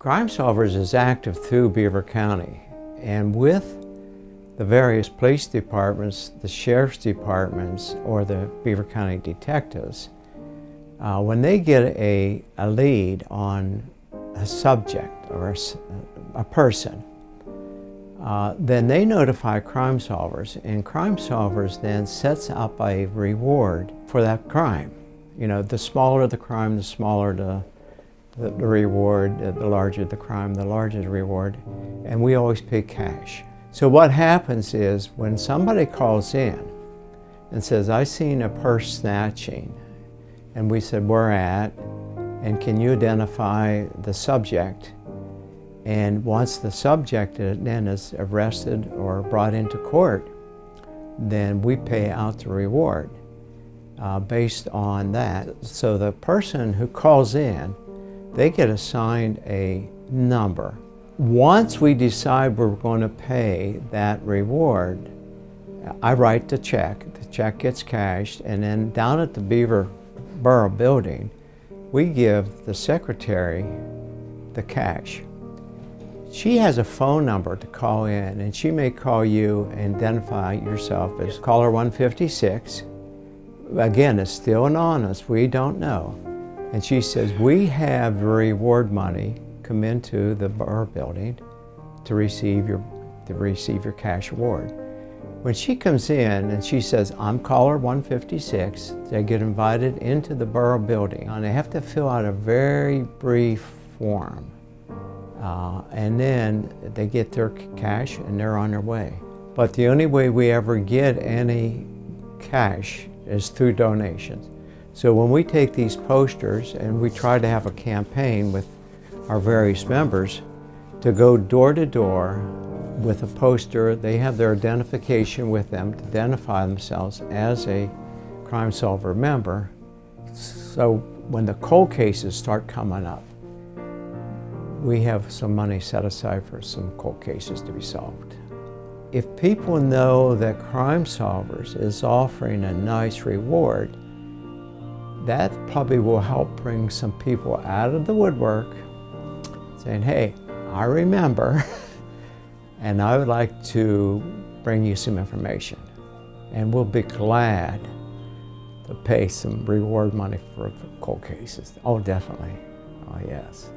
Crime Solvers is active through Beaver County, and with the various police departments, the sheriff's departments, or the Beaver County detectives, when they get a lead on a subject or a person, then they notify Crime Solvers, and Crime Solvers then sets up a reward for that crime. You know, the smaller the crime, the smaller the reward, the larger the crime, the larger the reward, and we always pay cash. So what happens is when somebody calls in and says, I seen a purse snatching, and we said, where at, and can you identify the subject? And once the subject then is arrested or brought into court, then we pay out the reward based on that. So the person who calls in, they get assigned a number. Once we decide we're going to pay that reward, I write the check gets cashed, and then down at the Beaver Borough building, we give the secretary the cash. She has a phone number to call in, and she may call you and identify yourself as caller 156. Again, it's still anonymous, we don't know. And she says, we have the reward money come into the borough building to receive your cash reward. When she comes in and she says, I'm caller 156, they get invited into the borough building, and they have to fill out a very brief form. And then they get their cash and they're on their way. But the only way we ever get any cash is through donations. So when we take these posters and we try to have a campaign with our various members to go door to door with a poster, they have their identification with them to identify themselves as a Crime Solver member. So when the cold cases start coming up, we have some money set aside for some cold cases to be solved. If people know that Crime Solvers is offering a nice reward, that probably will help bring some people out of the woodwork saying, hey, I remember, and I would like to bring you some information. And we'll be glad to pay some reward money for cold cases. Oh, definitely. Oh, yes.